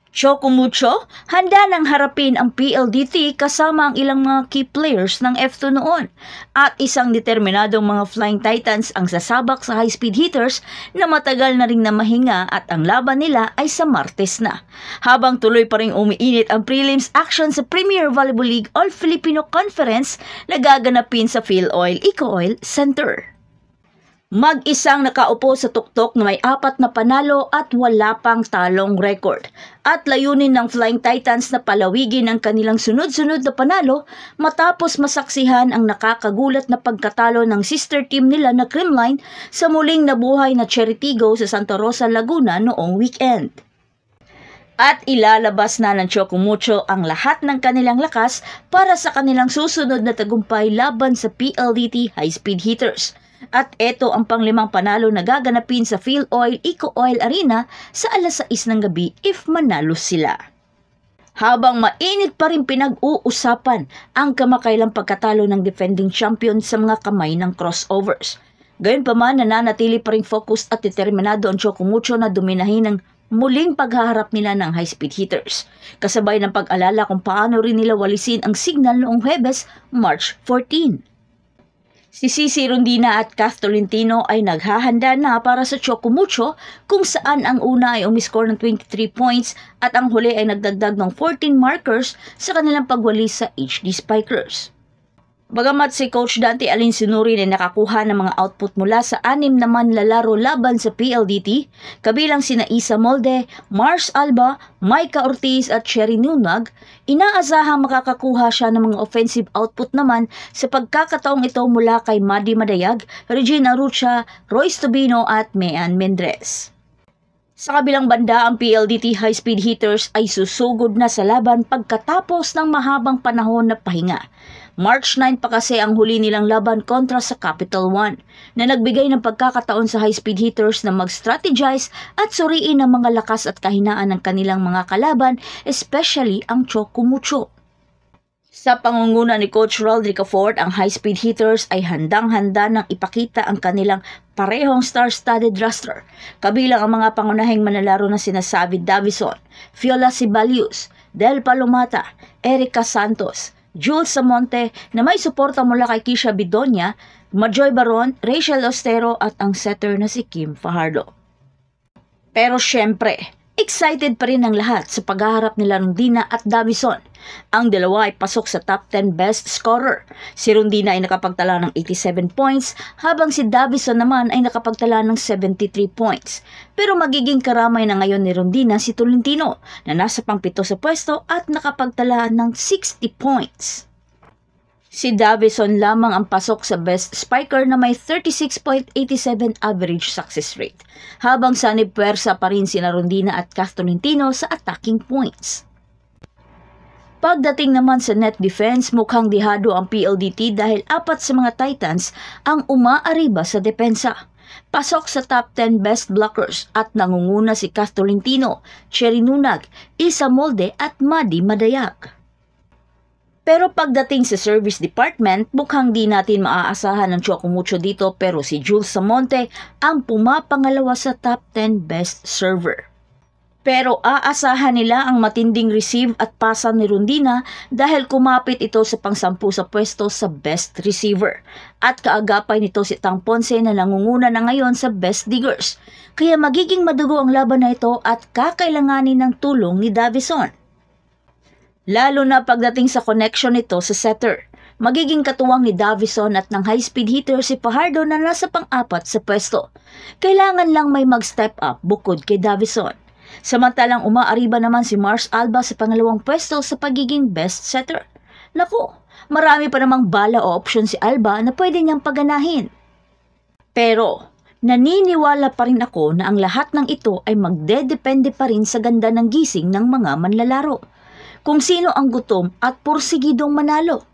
Choco Mucho, handa nang harapin ang PLDT kasama ang ilang mga key players ng F2 noon at isang determinadong mga Flying Titans ang sasabak sa high-speed hitters na matagal na ring namahinga at ang laban nila ay sa Martes na. Habang tuloy pa rin umiinit ang prelims action sa Premier Volleyball League All-Filipino Conference na gaganapin sa PhilOil Eco-Oil Center. Mag-isang nakaupo sa tuktok na may 4 na panalo at wala pang talong record. At layunin ng Flying Titans na palawigin ang kanilang sunod-sunod na panalo matapos masaksihan ang nakakagulat na pagkatalo ng sister team nila na Creamline sa muling nabuhay na Cheritigo sa Santa Rosa, Laguna noong weekend. At ilalabas na ng Choco Mucho ang lahat ng kanilang lakas para sa kanilang susunod na tagumpay laban sa PLDT high-speed hitters. At ito ang pang-5 panalo na gaganapin sa PhilOil Eco-Oil Arena sa alas 6 ng gabi if manalo sila. Habang mainit pa rin pinag-uusapan ang kamakailang pagkatalo ng defending champion sa mga kamay ng crossovers. Gayunpaman, nananatili pa rin focused at determinado ang Choco Mucho na dominahin ang muling paghaharap nila ng high-speed hitters. Kasabay ng pag-alala kung paano rin nila walisin ang signal noong Huwebes, March 14. Si Cici Rondina at Kath Tolentino ay naghahanda na para sa Choco Mucho kung saan ang una ay umiscore ng 23 points at ang huli ay nagdagdag ng 14 markers sa kanilang pagwalis sa HD Spikers. Bagamat si Coach Dante Alinsunuri ay nakakuha ng mga output mula sa 6 naman lalaro laban sa PLDT, kabilang sina Isa Molde, Mars Alba, Maika Ortiz at Cherry Nunag, inaasahang makakakuha siya ng mga offensive output naman sa pagkakataong ito mula kay Madi Madayag, Regina Rucha, Royce Tobino at Mean Mendres. Sa kabilang banda, ang PLDT high-speed hitters ay susugod na sa laban pagkatapos ng mahabang panahon na pahinga. March 9 pa kasi ang huli nilang laban kontra sa Capital One na nagbigay ng pagkakataon sa high-speed hitters na mag-strategize at suriin ang mga lakas at kahinaan ng kanilang mga kalaban, especially ang Choco Mucho. Sa pangunguna ni Coach Rodrigo Ford, ang high-speed hitters ay handang-handa nang ipakita ang kanilang parehong star-studded roster. Kabilang ang mga pangunahing manlalaro na sina Savi Davison, Fiola Sibalius, Del Palomata, Erica Santos, Jules Samonte na may suporta mula kay Kisha Bidonia, Majoy Baron, Rachel Ostero at ang setter na si Kim Fajardo. Pero syempre, excited pa rin ang lahat sa paghaharap nila Rondina at Davison. Ang dalawa ay pasok sa top 10 best scorer. Si Rondina ay nakapagtala ng 87 points habang si Davison naman ay nakapagtala ng 73 points. Pero magiging karamay na ngayon ni Rondina si Tolentino na nasa pang-7 sa pwesto at nakapagtala ng 60 points. Si Davison lamang ang pasok sa best spiker na may 36.87 average success rate, habang sanib puwersa pa rin sina Rondina at Kath Tolentino sa attacking points. Pagdating naman sa net defense, mukhang dihado ang PLDT dahil 4 sa mga Titans ang umaariba sa depensa. Pasok sa top 10 best blockers at nangunguna si Kath Tolentino, Cherry Nunag, Isa Molde at Madi Madayag. Pero pagdating sa service department, mukhang di natin maaasahan ng Choco Mucho dito pero si Jules Samonte ang pumapangalawa sa top 10 best server. Pero aasahan nila ang matinding receive at pasa ni Rondina dahil kumapit ito sa pang-10 sa pwesto sa best receiver. At kaagapay nito si Tang Ponce na nangunguna na ngayon sa best diggers. Kaya magiging madugo ang laban na ito at kakailanganin ng tulong ni Davison. Lalo na pagdating sa connection nito sa setter. Magiging katuwang ni Davison at ng high-speed hitter si Fajardo na nasa pang-4 sa pwesto. Kailangan lang may mag-step up bukod kay Davison. Samantalang umaariba naman si Mars Alba sa pangalawang pwesto sa pagiging best setter. Naku, marami pa namang bala o option si Alba na pwede niyang paganahin. Pero, naniniwala pa rin ako na ang lahat ng ito ay magdedepende pa rin sa ganda ng gising ng mga manlalaro. Kung sino ang gutom at porsigidong manalo.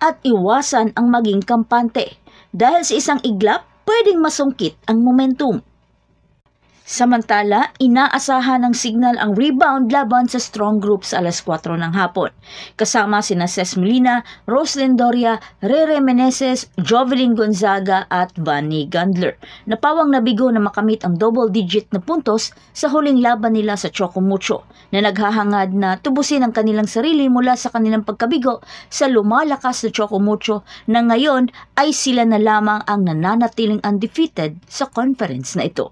At iwasan ang maging kampante dahil sa isang iglap pwedeng masungkit ang momentum. Samantala, inaasahan ng Signal ang rebound laban sa strong group sa alas 4 ng hapon. Kasama sina Ces Molina, Roslyn Doria, Rere Meneses, Jovelyn Gonzaga at Vanny Gandler. Napawang nabigo na makamit ang double-digit na puntos sa huling laban nila sa Chocomucho na naghahangad na tubusin ang kanilang sarili mula sa kanilang pagkabigo sa lumalakas na Chocomucho na ngayon ay sila na lamang ang nananatiling undefeated sa conference na ito.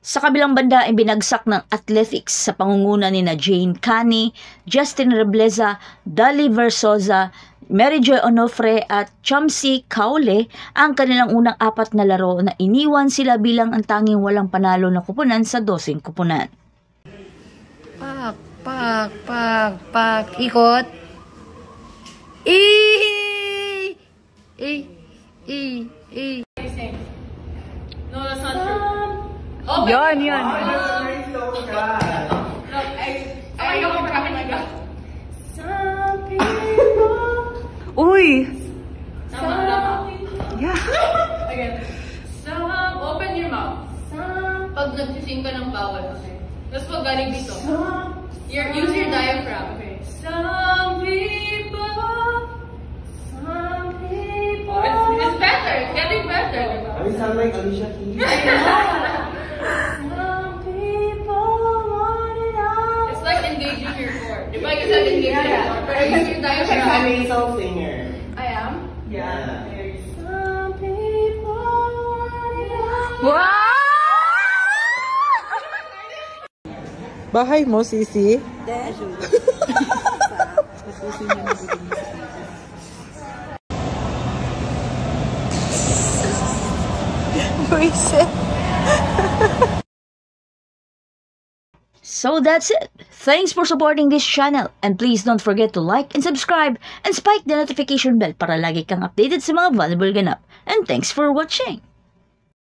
Sa kabilang banda ay binagsak ng Athletics sa pangunguna ni Jane Cani, Justin Rebleza, Dali Versosa, Mary Joy Onofre at Chomsy Kaule ang kanilang unang 4 na laro na iniwan sila bilang ang tanging walang panalo na kupunan sa 12 kupunan. Pak, ikot. No, that's not true. Oh, Yan. Look, I know I'm cracking my gut. Some people. Uy! Tama. Yeah. Again. Open your mouth. Pag nagsising ka ng bawal, okay? Tapos pag galing dito, use your diaphragm, okay? Some people. It's better. It's getting better. I sound like Alicia Keys. It's like engaging your core. If I can say engaging your core, but I use your Like a diaphragm. nasal singer. I am. Yeah. Some people want it all. Wow! Bahay mo, Sisi? Buisit. So that's it. Thanks for supporting this channel and please don't forget to like and subscribe and spike the notification bell para lagi kang updated sa mga valuable ganap. And thanks for watching.